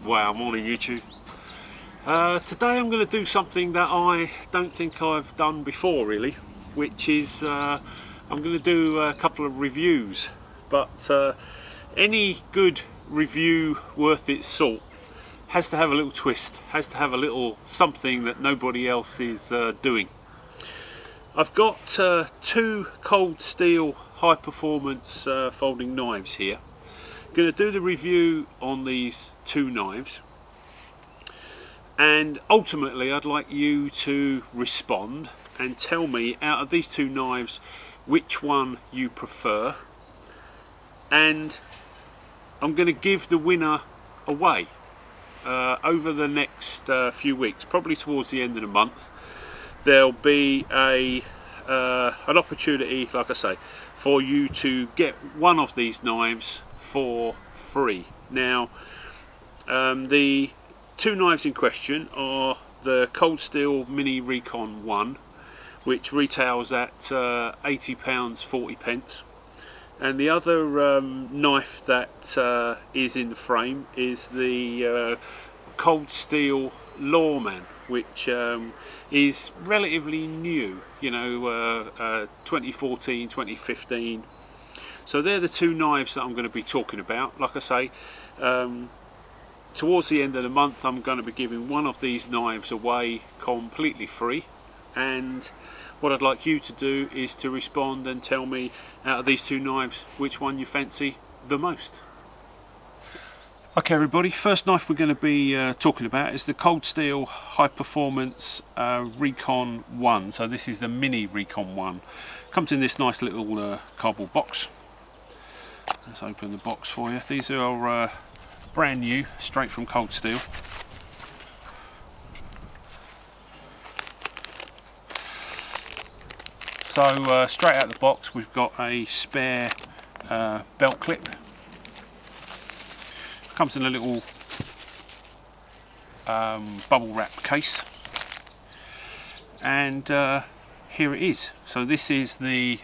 Wow, morning YouTube. Today I'm going to do something that I don't think I've done before really, which is I'm going to do a couple of reviews, but any good review worth its salt has to have a little twist, has to have a little something that nobody else is doing. I've got two cold steel high performance folding knives here. I'm going to do the review on these two knives, and ultimately I'd like you to respond and tell me out of these two knives which one you prefer, and I'm going to give the winner away over the next few weeks, probably towards the end of the month. There'll be an opportunity, like I say, for you to get one of these knives for free. Now the two knives in question are the Cold Steel Mini Recon 1, which retails at £80.40, and the other knife that is in the frame is the Cold Steel Lawman, which is relatively new, you know, 2014, 2015. So they're the two knives that I'm going to be talking about. Like I say, towards the end of the month I'm going to be giving one of these knives away completely free, and what I'd like you to do is to respond and tell me out of these two knives which one you fancy the most. Okay everybody, first knife we're going to be talking about is the Cold Steel High Performance Recon 1. So this is the Mini Recon 1. Comes in this nice little cardboard box. Let's open the box for you. These are brand new, straight from Cold Steel. So straight out of the box we've got a spare belt clip. Comes in a little bubble wrap case, and here it is. So this is the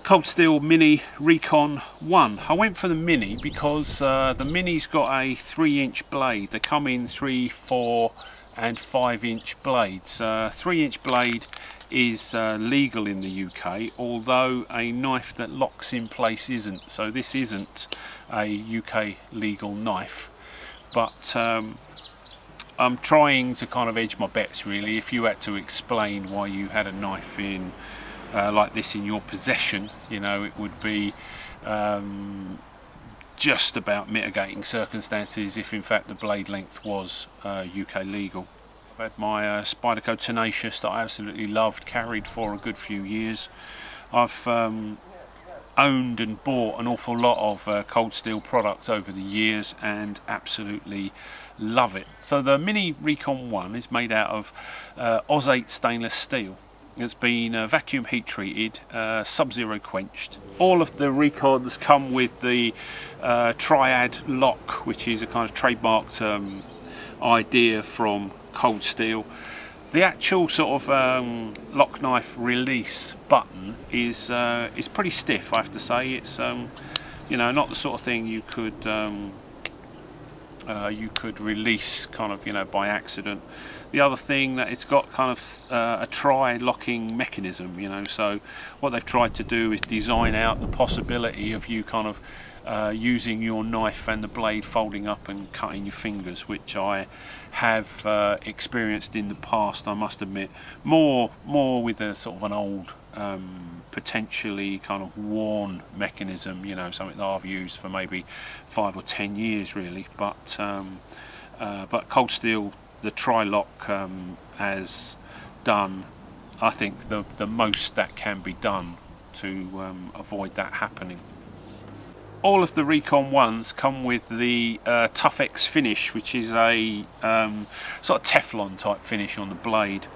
Cold Steel Mini Recon 1. I went for the Mini because the Mini's got a 3-inch blade. They come in 3, 4 and 5-inch blades. 3-inch blade is legal in the UK, although a knife that locks in place isn't. So this isn't a UK legal knife, but I'm trying to kind of edge my bets really. If you had to explain why you had a knife in like this in your possession, you know, it would be just about mitigating circumstances if in fact the blade length was UK legal. I had my Spyderco Tenacious that I absolutely loved, carried for a good few years. I've owned and bought an awful lot of Cold Steel products over the years and absolutely love it. So the Mini Recon 1 is made out of Oz 8 stainless steel. It's been vacuum heat treated, sub-zero quenched. All of the Recons come with the triad lock, which is a kind of trademarked idea from Cold Steel. The actual sort of lock knife release button is pretty stiff, I have to say. It's you know, not the sort of thing you could release kind of, you know, by accident. The other thing that it's got kind of a tri-locking mechanism, you know, so what they've tried to do is design out the possibility of you kind of using your knife and the blade folding up and cutting your fingers, which I have experienced in the past, I must admit, more with a sort of an old potentially kind of worn mechanism, you know, something that I've used for maybe 5 or 10 years really, but Cold Steel, the tri-lock has done, I think, the most that can be done to avoid that happening. All of the Recon 1s come with the Tough X finish, which is a sort of Teflon type finish on the blade.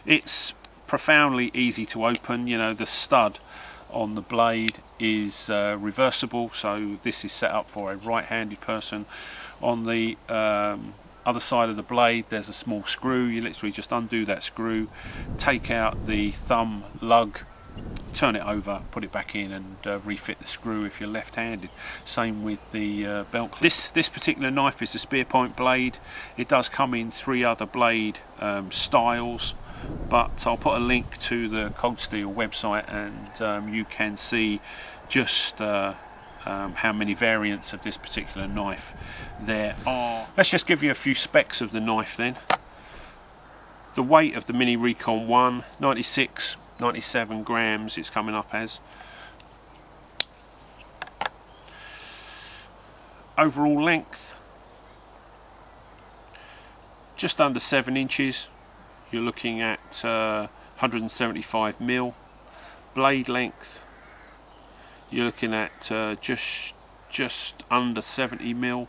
It's profoundly easy to open. You know, the stud on the blade is reversible, so this is set up for a right-handed person. On the other side of the blade there's a small screw. You literally just undo that screw, take out the thumb lug turn it over, put it back in, and refit the screw if you're left-handed. Same with the belt clip. This particular knife is the spear point blade. It does come in 3 other blade styles, but I'll put a link to the Cold Steel website, and you can see just how many variants of this particular knife there are. Let's just give you a few specs of the knife then. The weight of the Mini Recon 1, 97 grams it's coming up as. Overall length, just under 7 inches. You're looking at 175 mil. Blade length, you're looking at just under 70 mil.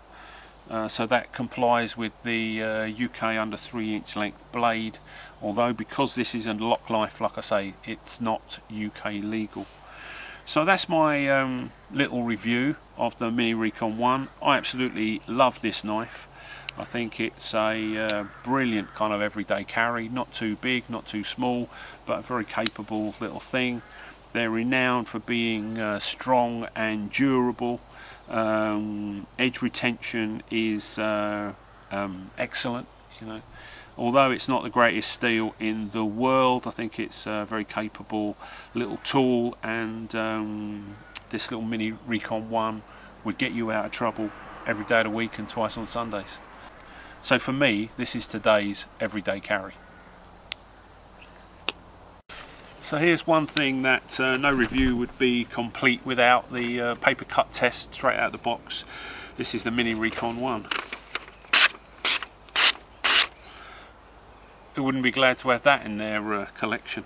So that complies with the UK under 3-inch length blade, although because this is a lock knife, like I say, it's not UK legal. So that's my little review of the Mini Recon 1. I absolutely love this knife. I think it's a brilliant kind of everyday carry, not too big, not too small, but a very capable little thing. They're renowned for being strong and durable. Edge retention is excellent, you know. Although it's not the greatest steel in the world, I think it's a very capable little tool, and this little Mini Recon 1 would get you out of trouble every day of the week and twice on Sundays. So for me, this is today's everyday carry. So here's one thing that no review would be complete without the Papercut Test straight out of the box. This is the Mini Recon 1. Who wouldn't be glad to have that in their collection?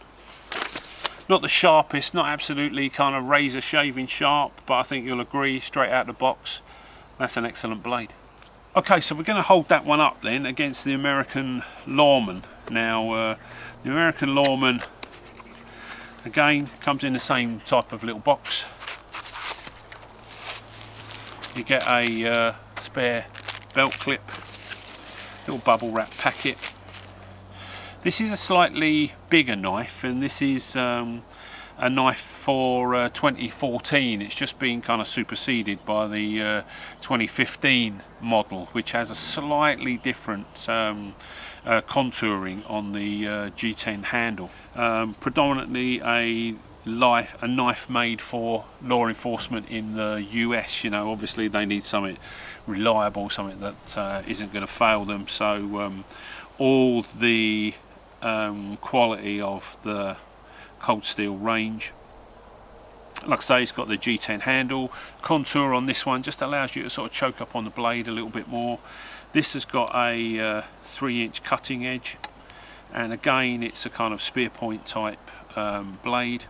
Not the sharpest, not absolutely kind of razor shaving sharp, but I think you'll agree, straight out of the box, that's an excellent blade. Okay, so we're going to hold that one up then against the American Lawman. Now, the American Lawman, again, comes in the same type of little box. You get a spare belt clip, little bubble wrap packet. This is a slightly bigger knife, and this is a knife for 2014. It's just been kind of superseded by the 2015 model, which has a slightly different contouring on the G10 handle. Predominantly a knife made for law enforcement in the US. You know, obviously they need something reliable, something that isn't going to fail them. So all the quality of the Cold Steel range, like I say, it's got the G10 handle. Contour on this one just allows you to sort of choke up on the blade a little bit more. This has got a 3-inch cutting edge, and again it's a kind of spear point type blade.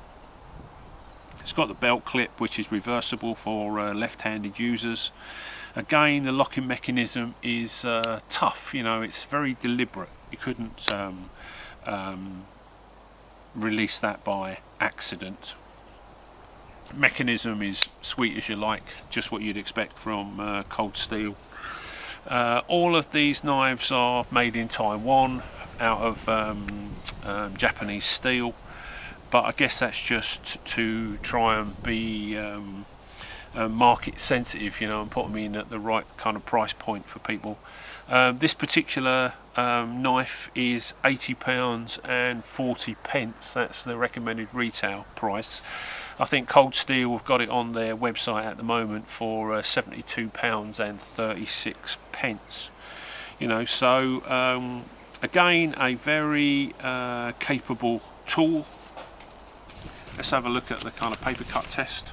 It's got the belt clip, which is reversible for left-handed users. Again, the locking mechanism is tough, you know, it's very deliberate. You couldn't release that by accident. Mechanism is sweet as you like, just what you'd expect from Cold Steel. All of these knives are made in Taiwan out of Japanese steel, but I guess that's just to try and be market sensitive, you know, and put them in at the right kind of price point for people. This particular knife is £80 and 40 pence. That's the recommended retail price. I think Cold Steel have got it on their website at the moment for £72 and 36 pence. You know, so again, a very capable tool. Let's have a look at the kind of Papercut Test.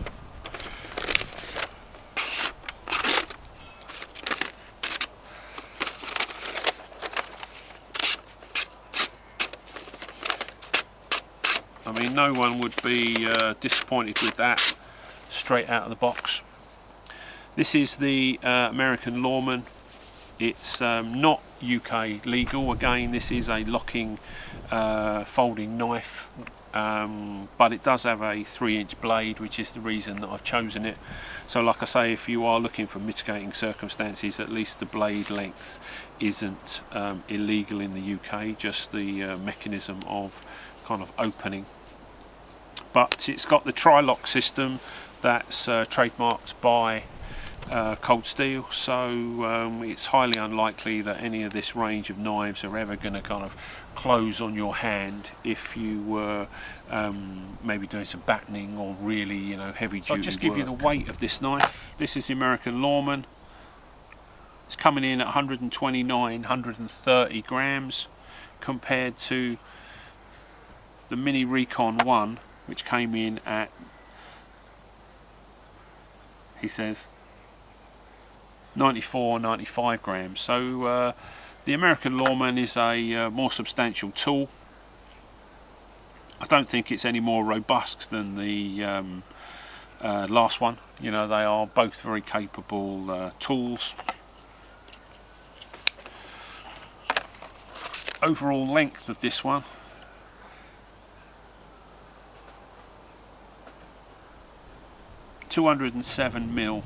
I mean, no one would be disappointed with that straight out of the box. This is the American Lawman. It's not UK legal. Again, this is a locking folding knife, but it does have a 3-inch blade, which is the reason that I've chosen it. So like I say, if you are looking for mitigating circumstances, at least the blade length isn't illegal in the UK, just the mechanism of kind of opening. but it's got the tri-lock system that's trademarked by Cold Steel, so it's highly unlikely that any of this range of knives are ever going to kind of close on your hand if you were maybe doing some battening or really, you know, heavy duty. I'll just give you the weight of this knife. This is the American Lawman. It's coming in at 129-130 grams compared to the Mini Recon 1, which came in at, he says, 94-95 grams. So the American Lawman is a more substantial tool. I don't think it's any more robust than the last one. You know, they are both very capable tools. Overall length of this one, .207mm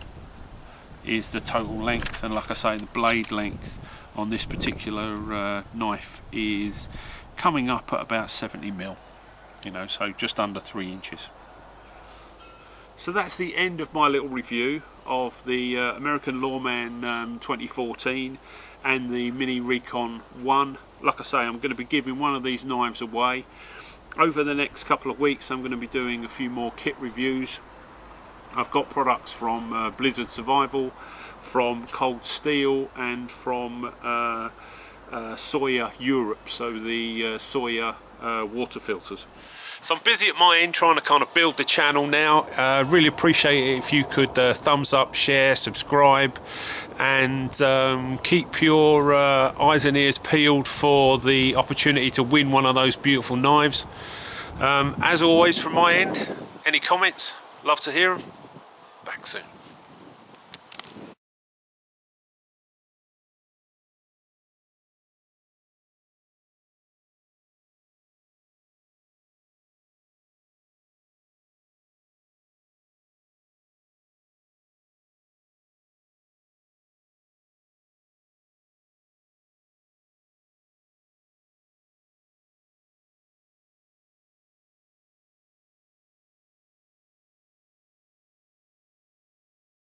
is the total length, and like I say, the blade length on this particular knife is coming up at about 70mm, you know, so just under 3 inches. So that's the end of my little review of the American Lawman 2014 and the Mini Recon 1. Like I say, I'm going to be giving one of these knives away. Over the next couple of weeks I'm going to be doing a few more kit reviews. I've got products from Blizzard Survival, from Cold Steel, and from Sawyer Europe, so the Sawyer water filters. So I'm busy at my end trying to kind of build the channel now. Really appreciate it if you could thumbs up, share, subscribe, and keep your eyes and ears peeled for the opportunity to win one of those beautiful knives. As always from my end, any comments? Love to hear them. Back soon.